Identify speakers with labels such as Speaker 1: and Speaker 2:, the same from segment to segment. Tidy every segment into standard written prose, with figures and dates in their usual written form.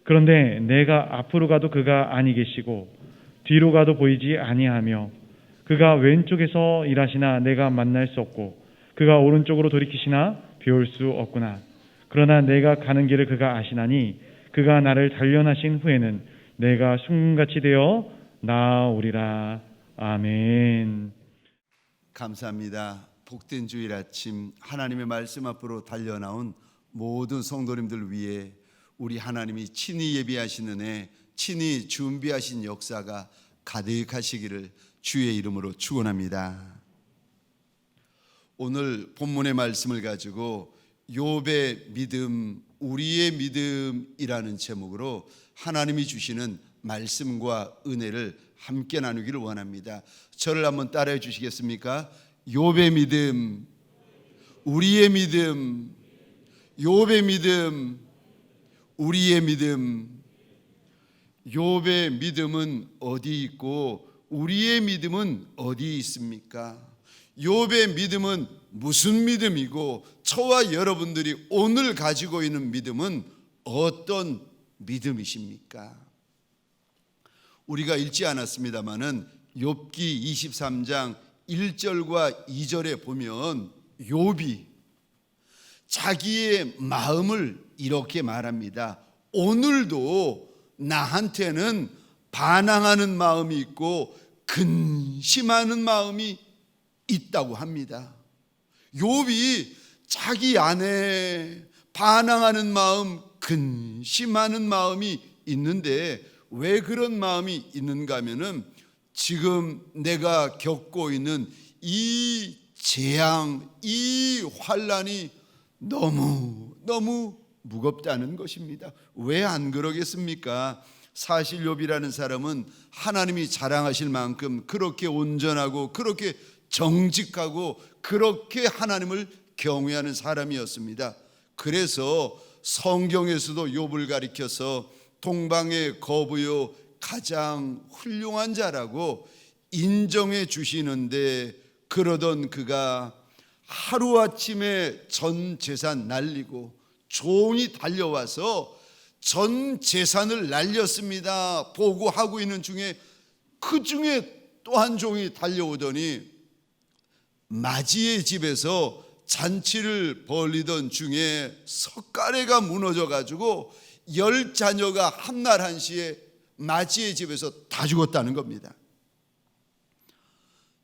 Speaker 1: 그런데 내가 앞으로 가도 그가 아니 계시고 뒤로 가도 보이지 아니하며 그가 왼쪽에서 일하시나 내가 만날 수 없고 그가 오른쪽으로 돌이키시나 배울 수 없구나. 그러나 내가 가는 길을 그가 아시나니 그가 나를 단련하신 후에는 내가 순금같이 되어 나아오리라. 아멘.
Speaker 2: 감사합니다. 복된 주일 아침 하나님의 말씀 앞으로 달려나온 모든 성도님들 위해 우리 하나님이 친히 예비하시는 애, 친히 준비하신 역사가 가득하시기를 주의 이름으로 축원합니다. 오늘 본문의 말씀을 가지고 욥의 믿음, 우리의 믿음이라는 제목으로 하나님이 주시는 말씀과 은혜를 함께 나누기를 원합니다. 저를 한번 따라해 주시겠습니까? 욥의 믿음, 우리의 믿음, 욥의 믿음, 우리의 믿음. 욥의 믿음은 어디 있고 우리의 믿음은 어디 있습니까? 욥의 믿음은 무슨 믿음이고 저와 여러분들이 오늘 가지고 있는 믿음은 어떤 믿음이십니까? 우리가 읽지 않았습니다마는 욥기 23장 1절과 2절에 보면 욥이 자기의 마음을 이렇게 말합니다. 오늘도 나한테는 반항하는 마음이 있고 근심하는 마음이 있다고 합니다. 욥이 자기 안에 반항하는 마음, 근심하는 마음이 있는데 왜 그런 마음이 있는가 하면은 지금 내가 겪고 있는 이 재앙, 이 환난이 너무 무겁다는 것입니다. 왜 안 그러겠습니까? 사실 욥이라는 사람은 하나님이 자랑하실 만큼 그렇게 온전하고 그렇게 정직하고 그렇게 하나님을 경외하는 사람이었습니다. 그래서 성경에서도 욥을 가리켜서 동방의 거부요 가장 훌륭한 자라고 인정해 주시는데, 그러던 그가 하루아침에 전 재산 날리고 종이 달려와서 전 재산을 날렸습니다. 보고하고 있는 중에 그 중에 또 한 종이 달려오더니 마지의 집에서 잔치를 벌리던 중에 석가래가 무너져 가지고 10자녀가 한날 한시에 마지의 집에서 다 죽었다는 겁니다.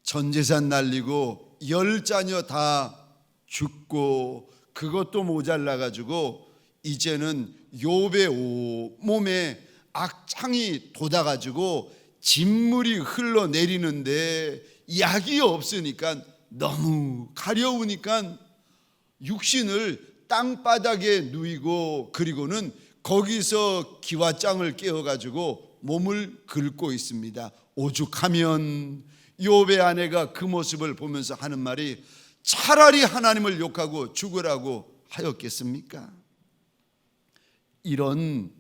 Speaker 2: 전 재산 날리고 10자녀 다 죽고 그것도 모자라 가지고 이제는 욥의 몸에 악창이 돋아 가지고 진물이 흘러내리는데 약이 없으니까 너무 가려우니까 육신을 땅바닥에 누이고 그리고는 거기서 기와장을 깨어가지고 몸을 긁고 있습니다. 오죽하면 욥의 아내가 그 모습을 보면서 하는 말이 차라리 하나님을 욕하고 죽으라고 하였겠습니까? 이런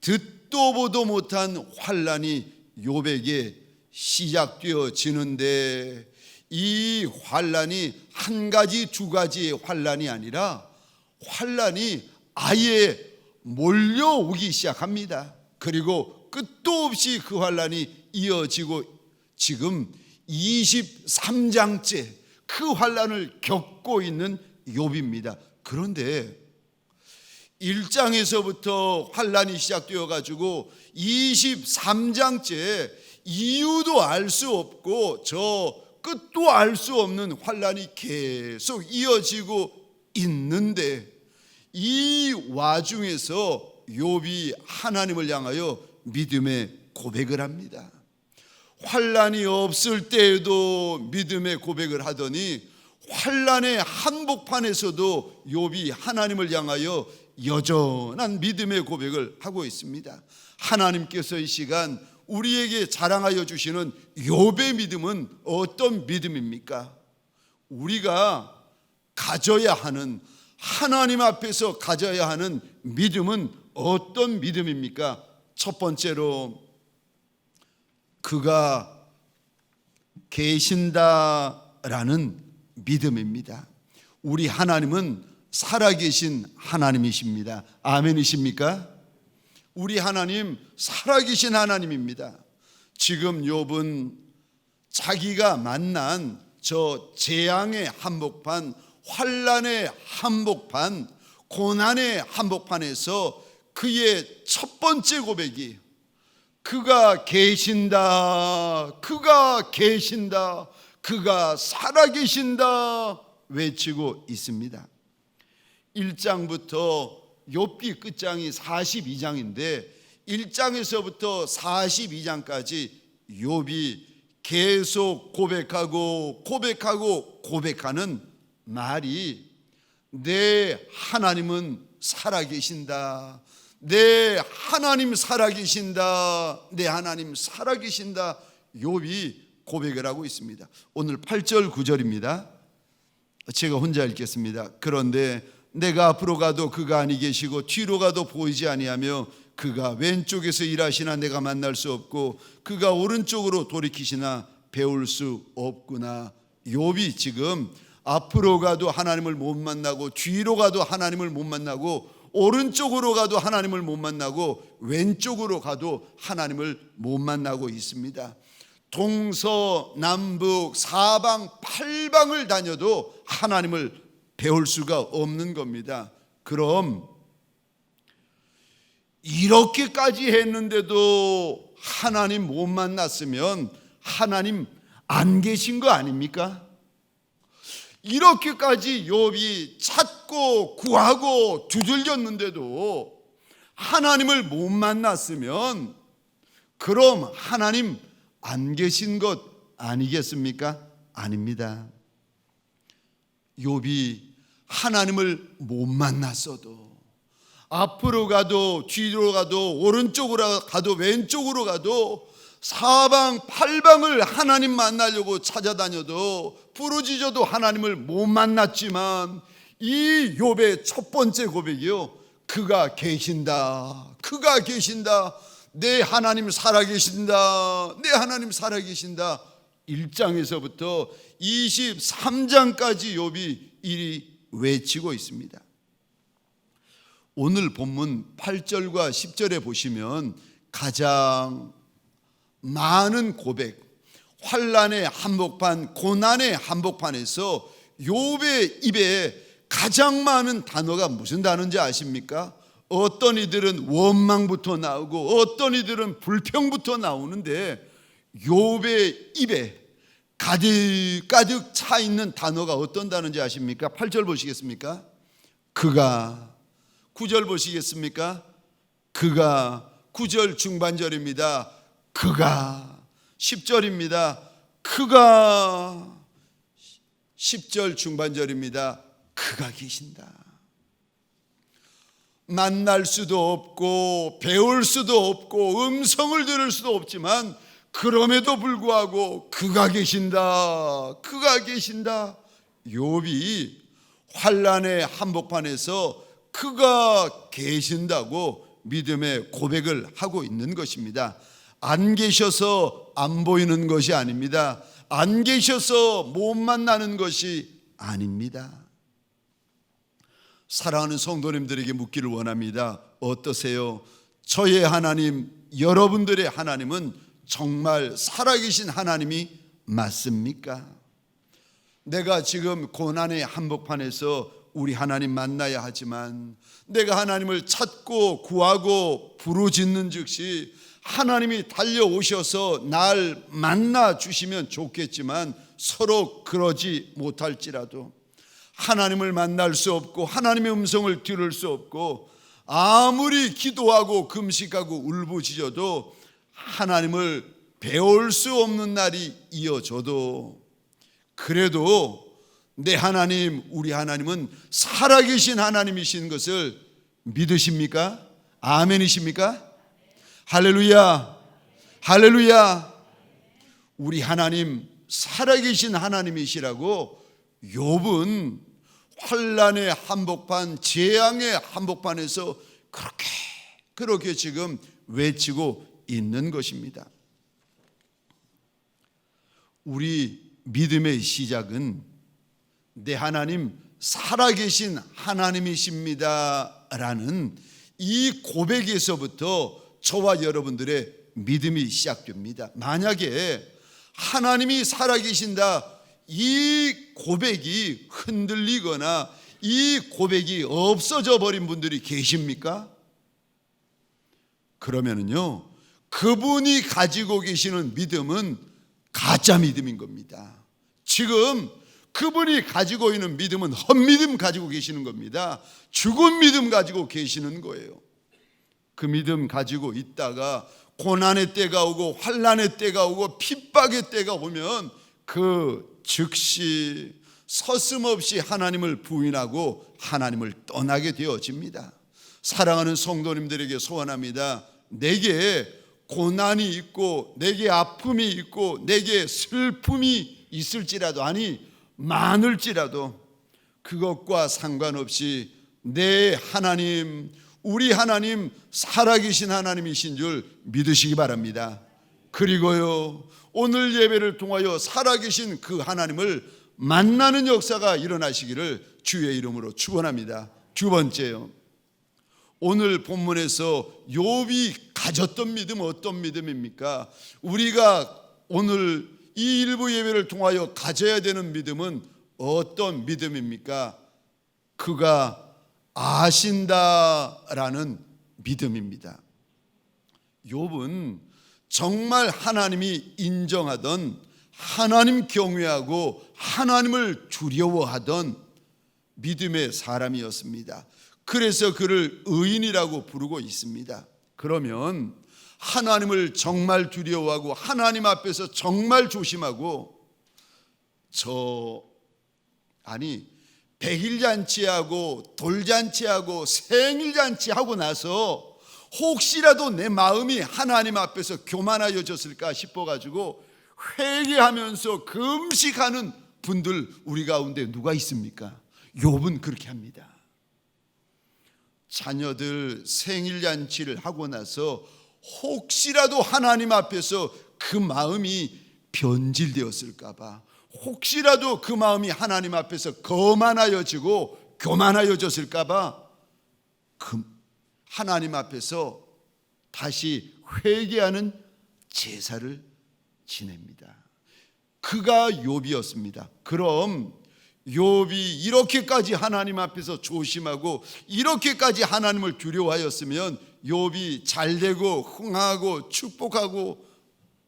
Speaker 2: 듣도 보도 못한 환난이 욥에게 시작되어지는데 이 환난이 한 가지 두 가지의 환난이 아니라 환난이 아예 몰려오기 시작합니다. 그리고 끝도 없이 그 환난이 이어지고 지금 23장째 그 환난을 겪고 있는 욥입니다. 그런데 1장에서부터 환난이 시작되어 가지고 23장째 이유도 알 수 없고 저 끝도 알 수 없는 환난이 계속 이어지고 있는데 이 와중에서 욥이 하나님을 향하여 믿음의 고백을 합니다. 환난이 없을 때에도 믿음의 고백을 하더니 환난의 한복판에서도 욥이 하나님을 향하여 여전한 믿음의 고백을 하고 있습니다. 하나님께서 이 시간 우리에게 자랑하여 주시는 욥의 믿음은 어떤 믿음입니까? 우리가 가져야 하는, 하나님 앞에서 가져야 하는 믿음은 어떤 믿음입니까? 첫 번째로 그가 계신다라는 믿음입니다. 우리 하나님은 살아계신 하나님이십니다. 아멘이십니까? 우리 하나님 살아계신 하나님입니다. 지금 욥은 자기가 만난 저 재앙의 한복판, 환난의 한복판, 고난의 한복판에서 그의 첫 번째 고백이 그가 계신다, 그가 계신다, 그가 살아계신다 외치고 있습니다. 1장부터 욥기 끝장이 42장인데 1장에서부터 42장까지 욥이 계속 고백하고 고백하는 말이 내 하나님은 살아계신다, 내 하나님 살아계신다, 내 하나님 살아계신다, 욥이 고백을 하고 있습니다. 오늘 8절 9절입니다. 제가 혼자 읽겠습니다. 그런데 내가 앞으로 가도 그가 아니 계시고 뒤로 가도 보이지 아니하며 그가 왼쪽에서 일하시나 내가 만날 수 없고 그가 오른쪽으로 돌이키시나 배울 수 없구나. 욥이 지금 앞으로 가도 하나님을 못 만나고 뒤로 가도 하나님을 못 만나고 오른쪽으로 가도 하나님을 못 만나고 왼쪽으로 가도 하나님을 못 만나고 있습니다. 동서남북 사방 팔방을 다녀도 하나님을 배울 수가 없는 겁니다. 그럼 이렇게까지 했는데도 하나님 못 만났으면 하나님 안 계신 거 아닙니까? 이렇게까지 욥이 찾고 구하고 두들겼는데도 하나님을 못 만났으면 그럼 하나님 안 계신 것 아니겠습니까? 아닙니다. 욥이 하나님을 못 만났어도 앞으로 가도 뒤로 가도 오른쪽으로 가도 왼쪽으로 가도 사방 팔방을 하나님 만나려고 찾아다녀도 부르짖어도 하나님을 못 만났지만 이 욥의 첫 번째 고백이요, 그가 계신다, 그가 계신다, 내 하나님 살아계신다, 내 하나님 살아계신다. 1장에서부터 23장까지 욥이 이리 외치고 있습니다. 오늘 본문 8절과 10절에 보시면 가장 많은 고백, 환난의 한복판, 고난의 한복판에서 욥의 입에 가장 많은 단어가 무슨 단어인지 아십니까? 어떤 이들은 원망부터 나오고 어떤 이들은 불평부터 나오는데 욥의 입에 가득 차 있는 단어가 어떤 단어인지 아십니까? 8절 보시겠습니까? 그가. 9절 보시겠습니까? 그가. 9절 중반절입니다. 그가. 10절입니다. 그가. 10절 중반절입니다. 그가 계신다. 만날 수도 없고 배울 수도 없고 음성을 들을 수도 없지만 그럼에도 불구하고 그가 계신다, 그가 계신다. 욥이 환난의 한복판에서 그가 계신다고 믿음의 고백을 하고 있는 것입니다. 안 계셔서 안 보이는 것이 아닙니다. 안 계셔서 못 만나는 것이 아닙니다. 사랑하는 성도님들에게 묻기를 원합니다. 어떠세요? 저의 하나님, 여러분들의 하나님은 정말 살아계신 하나님이 맞습니까? 내가 지금 고난의 한복판에서 우리 하나님 만나야 하지만 내가 하나님을 찾고 구하고 부르짖는 즉시 하나님이 달려오셔서 날 만나 주시면 좋겠지만 서로 그러지 못할지라도 하나님을 만날 수 없고 하나님의 음성을 들을 수 없고 아무리 기도하고 금식하고 울부짖어도 하나님을 배울 수 없는 날이 이어져도 그래도 내 하나님, 우리 하나님은 살아계신 하나님이신 것을 믿으십니까? 아멘이십니까? 할렐루야, 할렐루야. 우리 하나님 살아계신 하나님이시라고 욥은 환난의 한복판, 재앙의 한복판에서 그렇게 지금 외치고 있는 것입니다. 우리 믿음의 시작은 내 하나님 살아계신 하나님이십니다 라는 이 고백에서부터 저와 여러분들의 믿음이 시작됩니다. 만약에 하나님이 살아계신다, 이 고백이 흔들리거나 이 고백이 없어져 버린 분들이 계십니까? 그러면은요, 그분이 가지고 계시는 믿음은 가짜 믿음인 겁니다. 지금 그분이 가지고 있는 믿음은 헛믿음 가지고 계시는 겁니다. 죽은 믿음 가지고 계시는 거예요. 그 믿음 가지고 있다가 고난의 때가 오고 환난의 때가 오고 핍박의 때가 오면 그 즉시 서슴없이 하나님을 부인하고 하나님을 떠나게 되어집니다. 사랑하는 성도님들에게 소원합니다. 내게 고난이 있고 내게 아픔이 있고 내게 슬픔이 있을지라도, 아니 많을지라도 그것과 상관없이 내 하나님, 우리 하나님 살아계신 하나님이신 줄 믿으시기 바랍니다. 그리고요, 오늘 예배를 통하여 살아계신 그 하나님을 만나는 역사가 일어나시기를 주의 이름으로 축원합니다. 두 번째요, 오늘 본문에서 욥이 가졌던 믿음, 어떤 믿음입니까? 우리가 오늘 이 일부 예배를 통하여 가져야 되는 믿음은 어떤 믿음입니까? 그가 아신다라는 믿음입니다. 욥은 정말 하나님이 인정하던, 하나님 경외하고 하나님을 두려워하던 믿음의 사람이었습니다. 그래서 그를 의인이라고 부르고 있습니다. 그러면 하나님을 정말 두려워하고 하나님 앞에서 정말 조심하고, 백일잔치하고 돌잔치하고 생일잔치하고 나서 혹시라도 내 마음이 하나님 앞에서 교만하여졌을까 싶어가지고 회개하면서 금식하는 분들 우리 가운데 누가 있습니까? 욥은 그렇게 합니다. 자녀들 생일잔치를 하고 나서 혹시라도 하나님 앞에서 그 마음이 변질되었을까봐, 혹시라도 그 마음이 하나님 앞에서 거만하여지고 교만하여졌을까봐 하나님 앞에서 다시 회개하는 제사를 지냅니다. 그가 욥이었습니다. 그럼 욥이 이렇게까지 하나님 앞에서 조심하고 이렇게까지 하나님을 두려워하였으면 욥이 잘되고 흥하고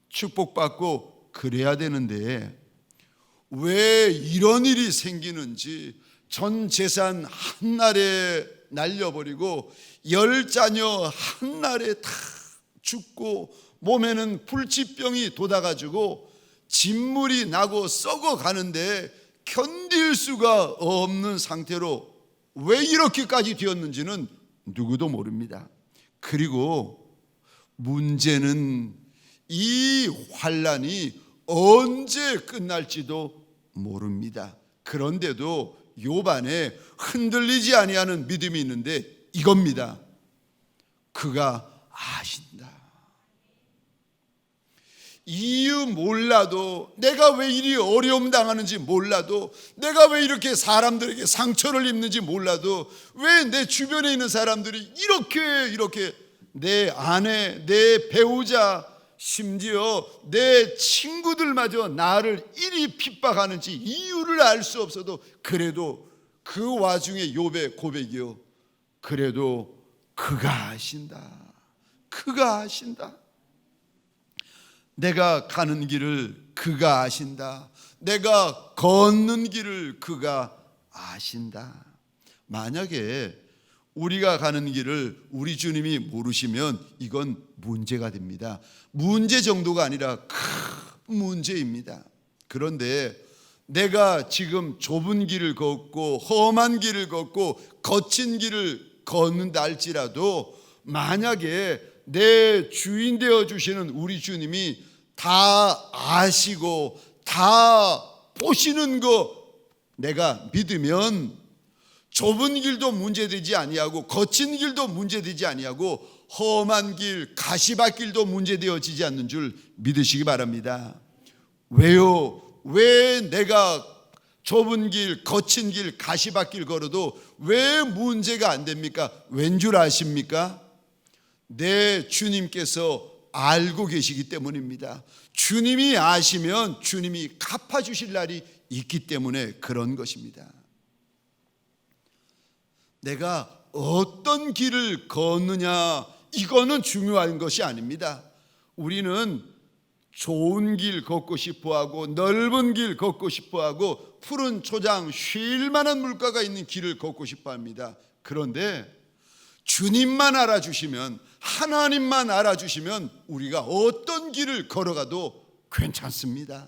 Speaker 2: 축복받고 그래야 되는데, 왜 이런 일이 생기는지, 전 재산 한날에 날려버리고 10자녀 한날에 다 죽고 몸에는 불치병이 돋아가지고 진물이 나고 썩어가는데 견딜 수가 없는 상태로 왜 이렇게까지 되었는지는 누구도 모릅니다. 그리고 문제는 이 환난이 언제 끝날지도 모릅니다. 그런데도 욥 안에 흔들리지 아니하는 믿음이 있는데 이겁니다. 그가 아신다. 이유 몰라도, 내가 왜 이리 어려움 당하는지 몰라도, 내가 왜 이렇게 사람들에게 상처를 입는지 몰라도, 왜 내 주변에 있는 사람들이 이렇게 내 아내, 내 배우자, 심지어 내 친구들마저 나를 이리 핍박하는지 이유를 알 수 없어도, 그래도 그 와중에 욥의 고백이요, 그래도 그가 아신다. 그가 아신다. 내가 가는 길을 그가 아신다. 내가 걷는 길을 그가 아신다. 만약에 우리가 가는 길을 우리 주님이 모르시면 이건 문제가 됩니다. 문제 정도가 아니라 큰 문제입니다. 그런데 내가 지금 좁은 길을 걷고 험한 길을 걷고 거친 길을 걷는다 할지라도, 만약에 내 주인 되어 주시는 우리 주님이 다 아시고 다 보시는 거 내가 믿으면 좁은 길도 문제되지 아니하고 거친 길도 문제되지 아니하고 험한 길, 가시밭길도 문제되어지지 않는 줄 믿으시기 바랍니다. 왜요? 왜 내가 좁은 길, 거친 길, 가시밭길 걸어도 왜 문제가 안 됩니까? 왠 줄 아십니까? 내 주님께서 알고 계시기 때문입니다. 주님이 아시면 주님이 갚아주실 날이 있기 때문에 그런 것입니다. 내가 어떤 길을 걷느냐, 이거는 중요한 것이 아닙니다. 우리는 좋은 길 걷고 싶어하고 넓은 길 걷고 싶어하고 푸른 초장, 쉴 만한 물가가 있는 길을 걷고 싶어합니다. 그런데 주님만 알아주시면, 하나님만 알아주시면 우리가 어떤 길을 걸어가도 괜찮습니다.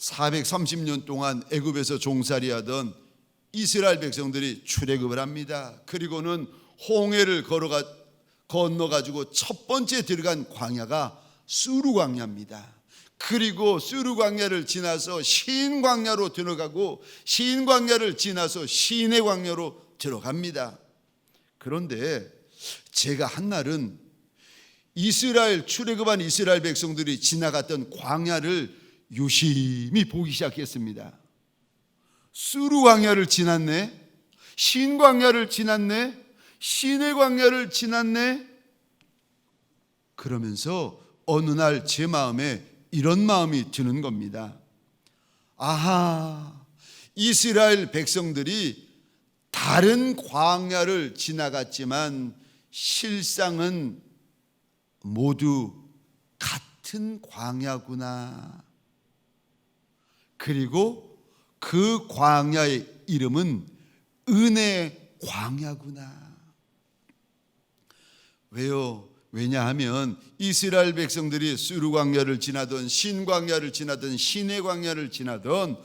Speaker 2: 430년 동안 애굽에서 종살이하던 이스라엘 백성들이 출애굽을 합니다. 그리고는 홍해를 건너가지고 첫 번째 들어간 광야가 수르 광야입니다. 그리고 수르 광야를 지나서 신 광야로 들어가고 신 광야를 지나서 시내 광야로 들어갑니다. 그런데 제가 한날은 출애굽한 이스라엘 백성들이 지나갔던 광야를 유심히 보기 시작했습니다. 수르 광야를 지났네, 신 광야를 지났네, 시내 광야를 지났네. 그러면서 어느 날 제 마음에 이런 마음이 드는 겁니다. 아하, 이스라엘 백성들이 다른 광야를 지나갔지만 실상은 모두 같은 광야구나. 그리고 그 광야의 이름은 은혜 광야구나. 왜요? 왜냐하면 이스라엘 백성들이 수르 광야를 지나던 신 광야를 지나던 시내 광야를 지나던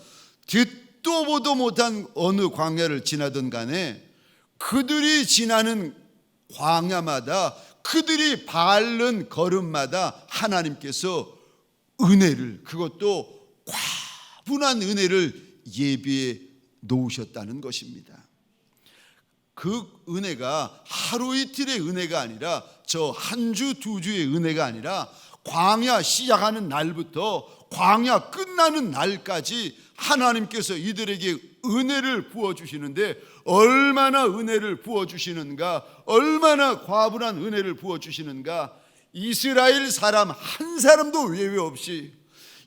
Speaker 2: 듣도 보도 못한 어느 광야를 지나던 간에 그들이 지나는 광야마다, 그들이 밟는 걸음마다 하나님께서 은혜를, 그것도 과분한 은혜를 예비해 놓으셨다는 것입니다. 그 은혜가 하루 이틀의 은혜가 아니라, 저 한 주, 두 주의 은혜가 아니라 광야 시작하는 날부터 광야 끝나는 날까지 하나님께서 이들에게 은혜를 부어주시는데, 얼마나 은혜를 부어주시는가, 얼마나 과분한 은혜를 부어주시는가. 이스라엘 사람 한 사람도 예외 없이,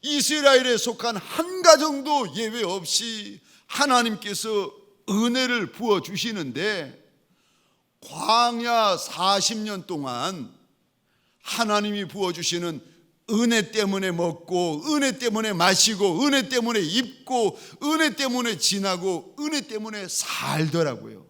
Speaker 2: 이스라엘에 속한 한 가정도 예외 없이 하나님께서 은혜를 부어주시는데, 광야 40년 동안 하나님이 부어주시는 은혜 때문에 먹고, 은혜 때문에 마시고, 은혜 때문에 입고, 은혜 때문에 지나고, 은혜 때문에 살더라고요.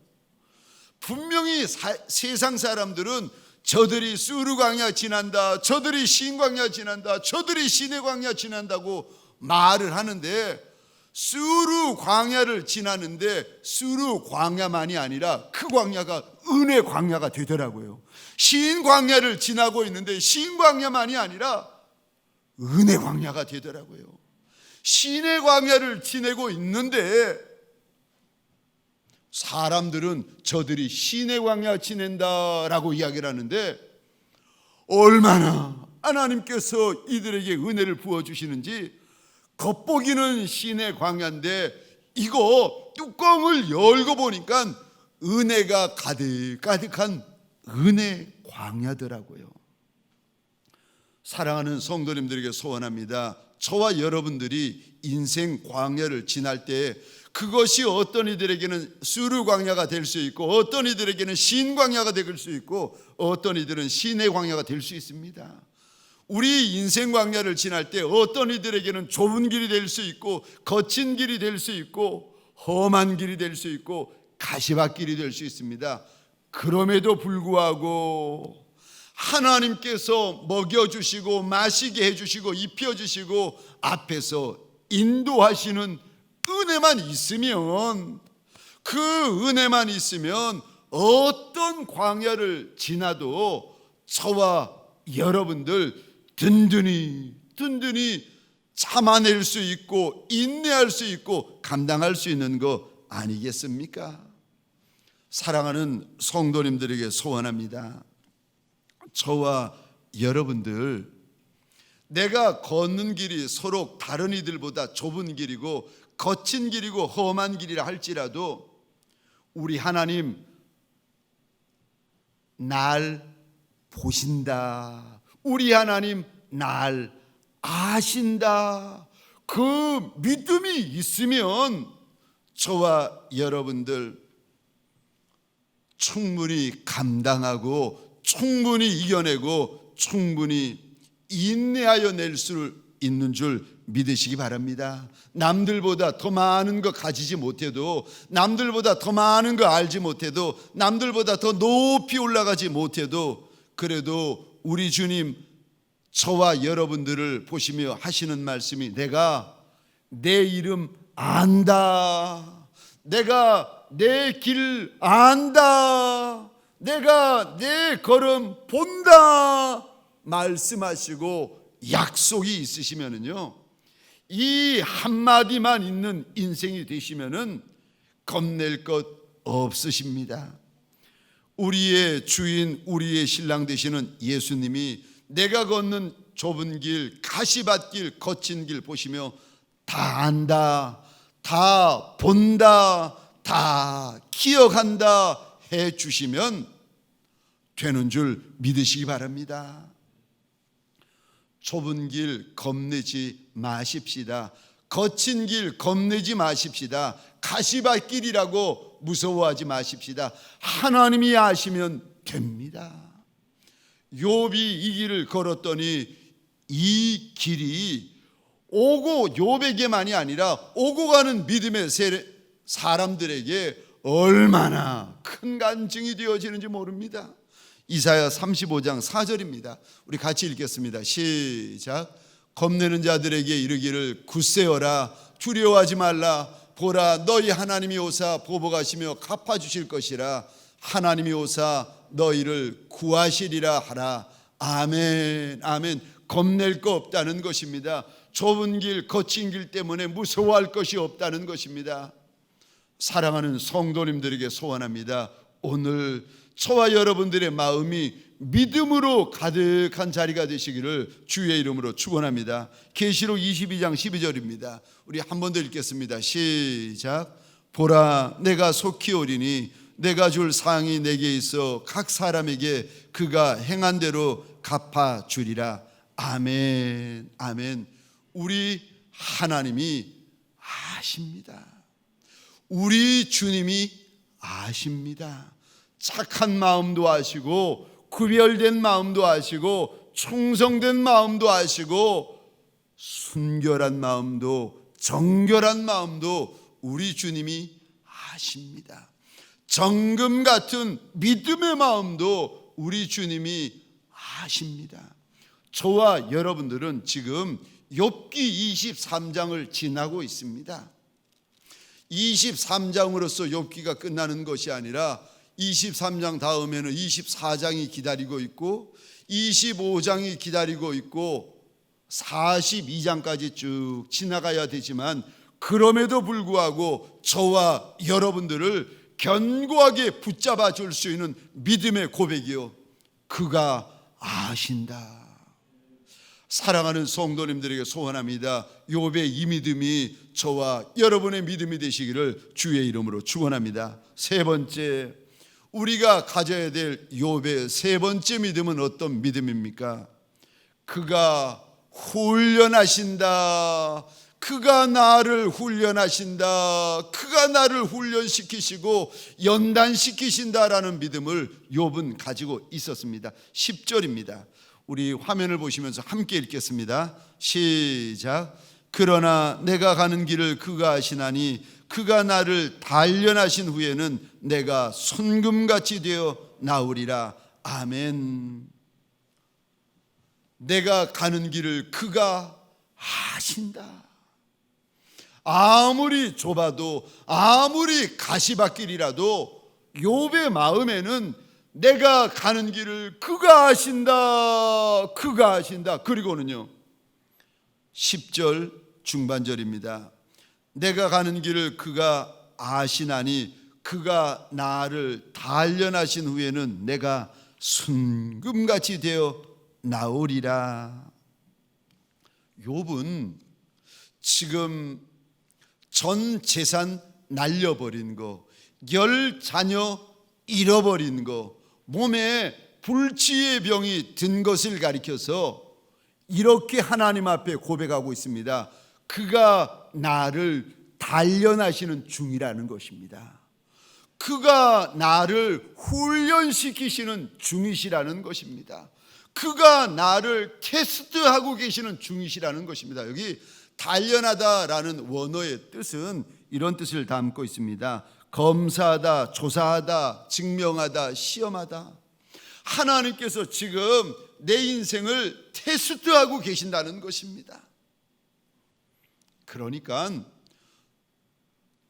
Speaker 2: 분명히 세상 사람들은 저들이 수르 광야 지난다, 저들이 신 광야 지난다, 저들이 시내 광야 지난다고 말을 하는데, 수르 광야를 지나는데 수르 광야만이 아니라 그 광야가 은혜 광야가 되더라고요. 신 광야를 지나고 있는데 신 광야만이 아니라 은혜 광야가 되더라고요. 신의 광야를 지내고 있는데 사람들은 저들이 신의 광야 지낸다라고 이야기를 하는데, 얼마나 하나님께서 이들에게 은혜를 부어주시는지. 겉보기는 신의 광야인데 이거 뚜껑을 열고 보니까 은혜가 가득가득한 은혜 광야더라고요. 사랑하는 성도님들에게 소원합니다. 저와 여러분들이 인생 광야를 지날 때 그것이 어떤 이들에게는 수르 광야가 될 수 있고, 어떤 이들에게는 신 광야가 될 수 있고, 어떤 이들은 신의 광야가 될 수 있습니다. 우리 인생 광야를 지날 때 어떤 이들에게는 좁은 길이 될 수 있고, 거친 길이 될 수 있고, 험한 길이 될 수 있고, 가시밭길이 될 수 있습니다. 그럼에도 불구하고 하나님께서 먹여주시고 마시게 해주시고 입혀주시고 앞에서 인도하시는 은혜만 있으면, 그 은혜만 있으면 어떤 광야를 지나도 저와 여러분들 든든히 참아낼 수 있고 인내할 수 있고 감당할 수 있는 거 아니겠습니까? 사랑하는 성도님들에게 소원합니다. 저와 여러분들, 내가 걷는 길이 서로 다른 이들보다 좁은 길이고 거친 길이고 험한 길이라 할지라도 우리 하나님 날 보신다. 우리 하나님 날 아신다. 그 믿음이 있으면 저와 여러분들 충분히 감당하고 충분히 이겨내고 충분히 인내하여 낼 수 있는 줄 믿으시기 바랍니다. 남들보다 더 많은 거 가지지 못해도, 남들보다 더 많은 거 알지 못해도, 남들보다 더 높이 올라가지 못해도, 그래도 우리 주님 저와 여러분들을 보시며 하시는 말씀이, 내가 내 이름 안다, 내가 내 길 안다, 내가 내 걸음 본다 말씀하시고 약속이 있으시면은요, 이 한마디만 있는 인생이 되시면은 겁낼 것 없으십니다. 우리의 주인, 우리의 신랑 되시는 예수님이 내가 걷는 좁은 길, 가시밭길, 거친 길 보시며 다 안다, 다 본다, 다 기억한다 해 주시면 되는 줄 믿으시기 바랍니다. 좁은 길 겁내지 마십시다. 거친 길 겁내지 마십시다. 가시밭길이라고 무서워하지 마십시다. 하나님이 아시면 됩니다. 욥이 이 길을 걸었더니 이 길이 오고 욥에게만이 아니라 오고 가는 믿음의 사람들에게 얼마나 큰 간증이 되어지는지 모릅니다. 이사야 35장 4절입니다. 우리 같이 읽겠습니다. 시작. 겁내는 자들에게 이르기를 굳세어라, 두려워하지 말라. 보라, 너희 하나님이 오사 보복하시며 갚아주실 것이라. 하나님이 오사 너희를 구하시리라 하라. 아멘, 아멘. 겁낼 거 없다는 것입니다. 좁은 길, 거친 길 때문에 무서워할 것이 없다는 것입니다. 사랑하는 성도님들에게 소원합니다. 오늘 저와 여러분들의 마음이 믿음으로 가득한 자리가 되시기를 주의 이름으로 축원합니다. 계시록 22장 12절입니다. 우리 한 번 더 읽겠습니다. 시작. 보라, 내가 속히 오리니 내가 줄 상이 내게 있어 각 사람에게 그가 행한 대로 갚아 주리라. 아멘, 아멘. 우리 하나님이 아십니다. 우리 주님이 아십니다. 착한 마음도 아시고, 구별된 마음도 아시고, 충성된 마음도 아시고, 순결한 마음도, 정결한 마음도 우리 주님이 아십니다. 정금 같은 믿음의 마음도 우리 주님이 아십니다. 저와 여러분들은 지금 욥기 23장을 지나고 있습니다. 23장으로서 욥기가 끝나는 것이 아니라 23장 다음에는 24장이 기다리고 있고 25장이 기다리고 있고 42장까지 쭉 지나가야 되지만, 그럼에도 불구하고 저와 여러분들을 견고하게 붙잡아 줄 수 있는 믿음의 고백이요, 그가 아신다. 사랑하는 성도님들에게 소원합니다. 욥의 이 믿음이 저와 여러분의 믿음이 되시기를 주의 이름으로 축원합니다. 세 번째, 우리가 가져야 될 욥의 세 번째 믿음은 어떤 믿음입니까? 그가 훈련하신다. 그가 나를 훈련하신다. 그가 나를 훈련시키시고 연단시키신다라는 믿음을 욥은 가지고 있었습니다. 10절입니다. 우리 화면을 보시면서 함께 읽겠습니다. 시작. 그러나 내가 가는 길을 그가 아시나니 그가 나를 단련하신 후에는 내가 손금같이 되어 나오리라. 아멘. 내가 가는 길을 그가 아신다. 아무리 좁아도, 아무리 가시밭길이라도 욥의 마음에는 내가 가는 길을 그가 아신다, 그가 아신다. 그리고는요 10절 중반절입니다. 내가 가는 길을 그가 아시나니 그가 나를 단련하신 후에는 내가 순금같이 되어 나오리라. 욥은 지금 전 재산 날려버린 거, 10자녀 잃어버린 거, 몸에 불치의 병이 든 것을 가리켜서 이렇게 하나님 앞에 고백하고 있습니다. 그가 나를 단련하시는 중이라는 것입니다. 그가 나를 훈련시키시는 중이시라는 것입니다. 그가 나를 테스트하고 계시는 중이시라는 것입니다. 여기 단련하다라는 원어의 뜻은 이런 뜻을 담고 있습니다. 검사하다, 조사하다, 증명하다, 시험하다. 하나님께서 지금 내 인생을 테스트하고 계신다는 것입니다. 그러니까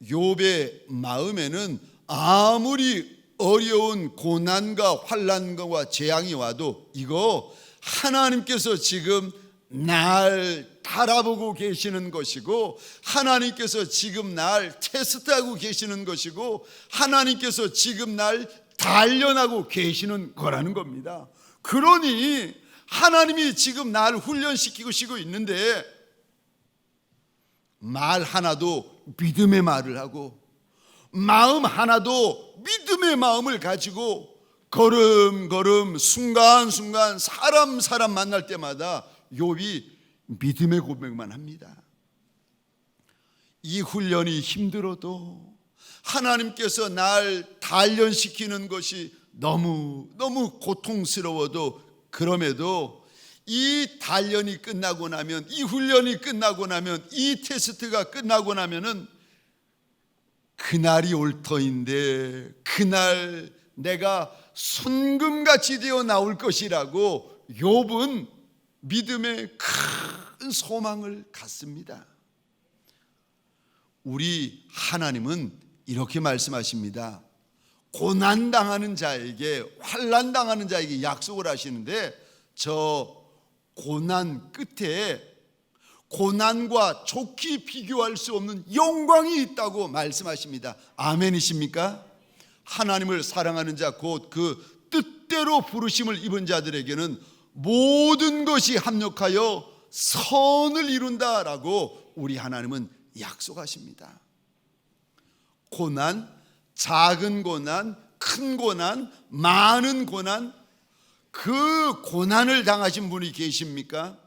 Speaker 2: 욥의 마음에는 아무리 어려운 고난과 환난과 재앙이 와도 이거 하나님께서 지금 날 바라보고 계시는 것이고, 하나님께서 지금 날 테스트하고 계시는 것이고, 하나님께서 지금 날 단련하고 계시는 거라는 겁니다. 그러니 하나님이 지금 날 훈련시키고 있는데 말 하나도 믿음의 말을 하고, 마음 하나도 믿음의 마음을 가지고 걸음걸음 순간순간 사람 만날 때마다 욥이 믿음의 고백만 합니다. 이 훈련이 힘들어도 하나님께서 날 단련시키는 것이 너무 고통스러워도, 그럼에도 이 단련이 끝나고 나면, 이 훈련이 끝나고 나면, 이 테스트가 끝나고 나면은 그날이 올 터인데 그날 내가 순금같이 되어 나올 것이라고 욥은 믿음의 큰 소망을 갖습니다. 우리 하나님은 이렇게 말씀하십니다. 고난당하는 자에게, 환난당하는 자에게 약속을 하시는데, 저 고난 끝에 고난과 좋게 비교할 수 없는 영광이 있다고 말씀하십니다. 아멘이십니까? 하나님을 사랑하는 자, 곧 그 뜻대로 부르심을 입은 자들에게는 모든 것이 합력하여 선을 이룬다라고 우리 하나님은 약속하십니다. 고난, 작은 고난, 큰 고난, 많은 고난, 그 고난을 당하신 분이 계십니까?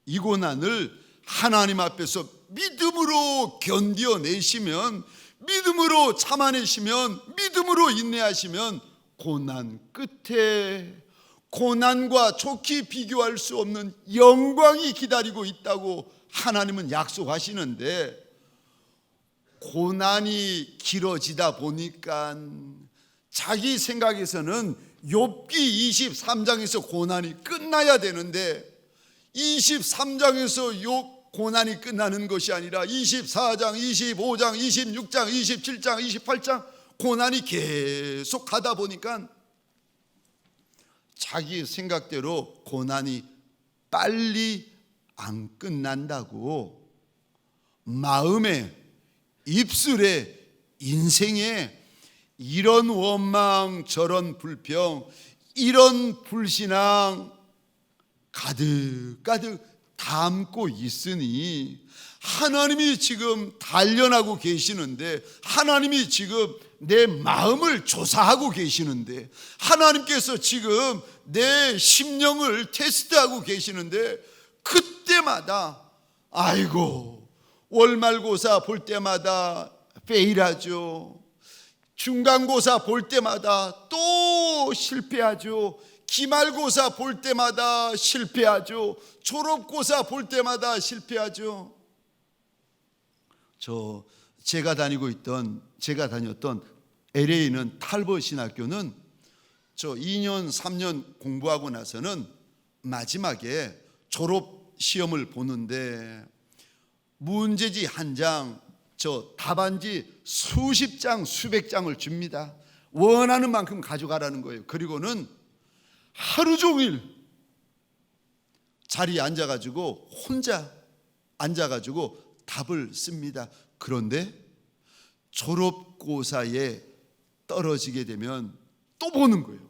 Speaker 2: 이 고난을 하나님 앞에서 믿음으로 견뎌내시면, 믿음으로 참아내시면, 믿음으로 인내하시면 고난 끝에 고난과 좋게 비교할 수 없는 영광이 기다리고 있다고 하나님은 약속하시는데, 고난이 길어지다 보니까 자기 생각에서는 욥기 23장에서 고난이 끝나야 되는데 23장에서 욥 고난이 끝나는 것이 아니라 24장, 25장, 26장, 27장, 28장 고난이 계속 가다 보니까 자기 생각대로 고난이 빨리 안 끝난다고 마음에, 입술에, 인생에 이런 원망, 저런 불평, 이런 불신앙 가득 담고 있으니 하나님이 지금 단련하고 계시는데, 하나님이 지금 내 마음을 조사하고 계시는데, 하나님께서 지금 내 심령을 테스트하고 계시는데, 그때마다 아이고 월말고사 볼 때마다 페일하죠. 중간고사 볼 때마다 또 실패하죠. 기말고사 볼 때마다 실패하죠. 졸업고사 볼 때마다 실패하죠. 제가 다녔던 LA 있는 탈봇 신학교는 저 2년 3년 공부하고 나서는 마지막에 졸업 시험을 보는데 문제지 한 장, 저 답안지 수십 장, 수백 장을 줍니다. 원하는 만큼 가져가라는 거예요. 그리고는 하루 종일 자리에 앉아가지고 혼자 앉아가지고 답을 씁니다. 그런데 졸업고사에 떨어지게 되면 또 보는 거예요.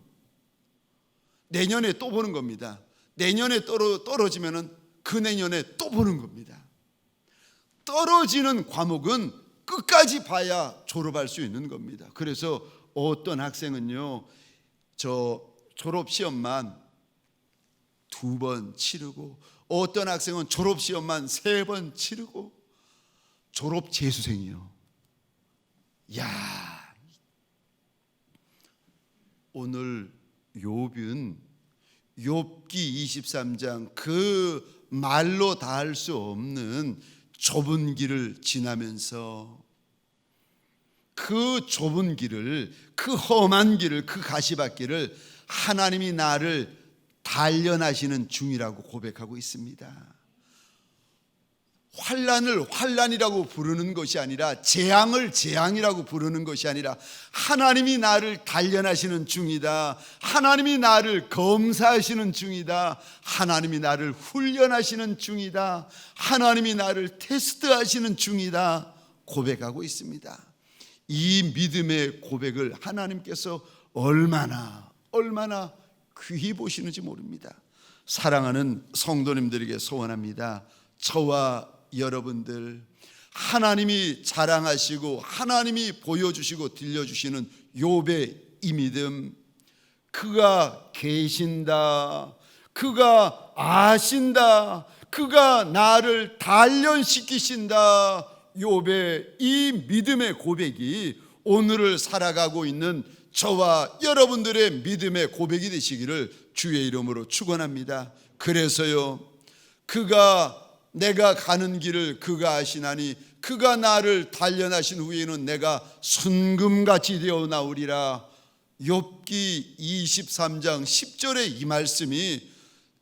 Speaker 2: 내년에 또 보는 겁니다. 내년에 떨어지면 그 내년에 또 보는 겁니다. 떨어지는 과목은 끝까지 봐야 졸업할 수 있는 겁니다. 그래서 어떤 학생은요, 저 졸업시험만 2번 치르고, 어떤 학생은 졸업시험만 3번 치르고, 졸업 재수생이요. 야, 오늘 욥은 욥기 23장 그 말로 다 할 수 없는 좁은 길을 지나면서, 그 좁은 길을, 그 험한 길을, 그 가시밭길을 하나님이 나를 단련하시는 중이라고 고백하고 있습니다. 환난을 환난이라고 부르는 것이 아니라, 재앙을 재앙이라고 부르는 것이 아니라, 하나님이 나를 단련하시는 중이다, 하나님이 나를 검사하시는 중이다, 하나님이 나를 훈련하시는 중이다, 하나님이 나를 테스트하시는 중이다 고백하고 있습니다. 이 믿음의 고백을 하나님께서 얼마나 귀히 보시는지 모릅니다. 사랑하는 성도님들에게 소원합니다. 저와 여러분들, 하나님이 자랑하시고 하나님이 보여주시고 들려주시는 욥의 이 믿음, 그가 계신다, 그가 아신다, 그가 나를 단련시키신다, 욥의 이 믿음의 고백이 오늘을 살아가고 있는 저와 여러분들의 믿음의 고백이 되시기를 주의 이름으로 축원합니다. 그래서요, 그가 내가 가는 길을 그가 아시나니 그가 나를 단련하신 후에는 내가 순금같이 되어 나오리라. 욥기 23장 10절의 이 말씀이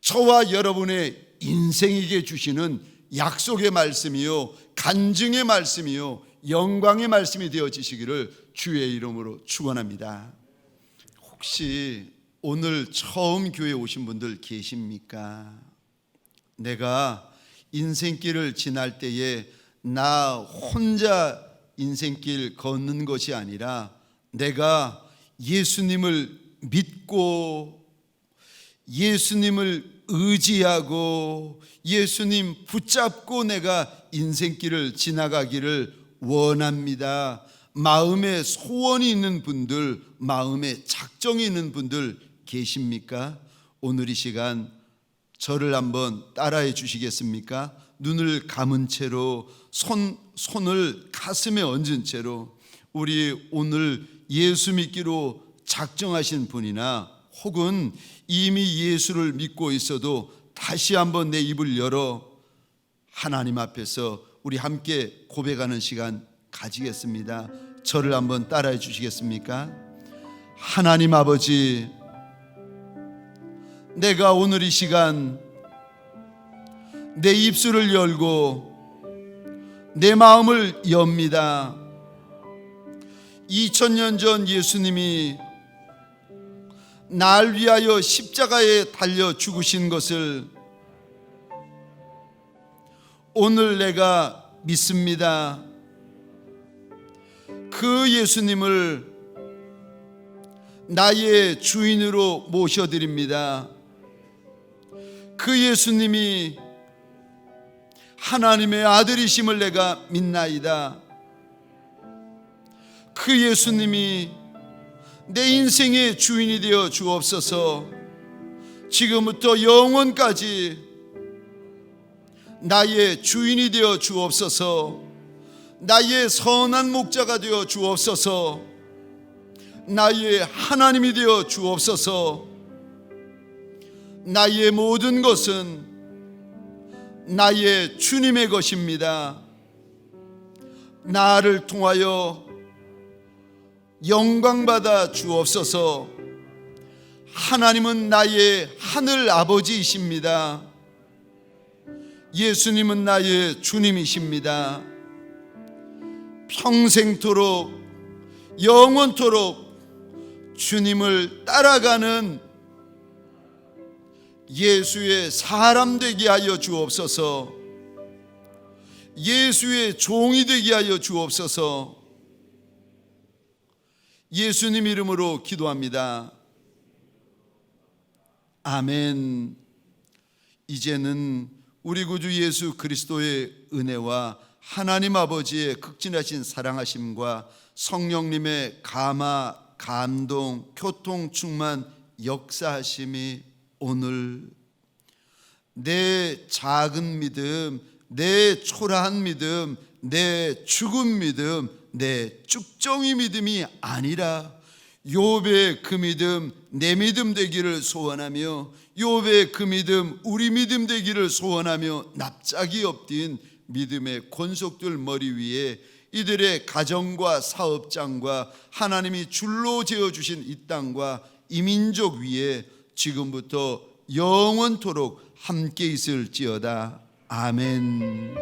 Speaker 2: 저와 여러분의 인생에게 주시는 약속의 말씀이요, 간증의 말씀이요, 영광의 말씀이 되어지시기를 주의 이름으로 축원합니다. 혹시 오늘 처음 교회에 오신 분들 계십니까? 내가 인생길을 지날 때에 나 혼자 인생길 걷는 것이 아니라, 내가 예수님을 믿고 예수님을 의지하고 예수님 붙잡고 내가 인생길을 지나가기를 원합니다. 마음에 소원이 있는 분들, 마음에 작정이 있는 분들 계십니까? 오늘 이 시간 저를 한번 따라해 주시겠습니까? 눈을 감은 채로 손을 가슴에 얹은 채로, 우리 오늘 예수 믿기로 작정하신 분이나 혹은 이미 예수를 믿고 있어도 다시 한번 내 입을 열어 하나님 앞에서 우리 함께 고백하는 시간 가지겠습니다. 저를 한번 따라해 주시겠습니까? 하나님 아버지, 내가 오늘 이 시간 내 입술을 열고 내 마음을 엽니다. 2000년 전 예수님이 날 위하여 십자가에 달려 죽으신 것을 오늘 내가 믿습니다. 그 예수님을 나의 주인으로 모셔드립니다. 그 예수님이 하나님의 아들이심을 내가 믿나이다. 그 예수님이 내 인생의 주인이 되어 주옵소서. 지금부터 영원까지 나의 주인이 되어 주옵소서. 나의 선한 목자가 되어 주옵소서. 나의 하나님이 되어 주옵소서. 나의 모든 것은 나의 주님의 것입니다. 나를 통하여 영광받아 주옵소서. 하나님은 나의 하늘 아버지이십니다. 예수님은 나의 주님이십니다. 평생토록 영원토록 주님을 따라가는 예수의 사람 되게 하여 주옵소서. 예수의 종이 되게 하여 주옵소서. 예수님 이름으로 기도합니다. 아멘. 이제는 우리 구주 예수 그리스도의 은혜와 하나님 아버지의 극진하신 사랑하심과 성령님의 감화, 감동, 교통 충만 역사하심이 오늘 내 작은 믿음, 내 초라한 믿음, 내 죽은 믿음, 내 쭉정이 믿음이 아니라 욥의 그 믿음 내 믿음 되기를 소원하며, 욥의 그 믿음 우리 믿음 되기를 소원하며 납작이 엎드린 믿음의 권속들 머리 위에 이들의 가정과 사업장과 하나님이 줄로 지어주신 이 땅과 이 민족 위에 지금부터 영원토록 함께 있을지어다. 아멘.